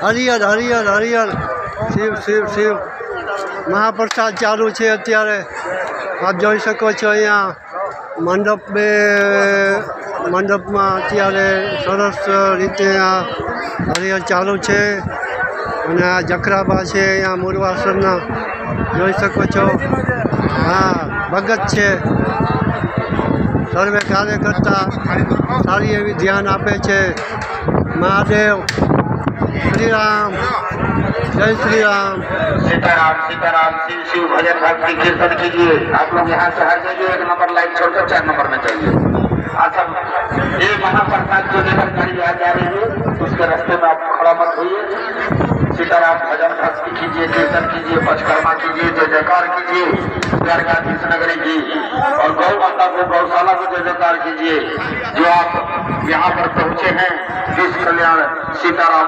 હરિયર હરિયર હરિયર શિવ શિવ શિવ મહાપ્રસાદ ચાલુ છે અત્યારે આપ જોઈ શકો છો અહીંયા મંડપમાં અત્યારે સરસ રીતે આ હરિયર ચાલુ છે અને આ જખરાબા છે અહીંયા મુરવાસરના જોઈ શકો છો હા ભગત છે સર્વે કાર્યકર્તા સારી એવી ધ્યાન આપે છે મહાદેવ श्री राम जय श्री राम सीताराम सीताराम शिव शिव भजन भक्ति कीर्तन कीजिए। आप लोग यहाँ से हर जगह 1 नंबर लाइन छोड़कर 4 नंबर में चलिए। अच्छा ये महाप्रसाद जो लेकर गाड़ी आ जा रही है उसके रास्ते में आप खड़ा मत होइए। सीताराम भजन भक्ति कीजिए, कीर्तन कीजिए, पंचकर्मा कीजिए, जय जयकार कीजिए, द्वारकाधीश नगरी की और गौ माता को गौशाला को जय जयकार कीजिए। जो आप यहाँ पर पहुँचे हैं इस कल्याण सीताराम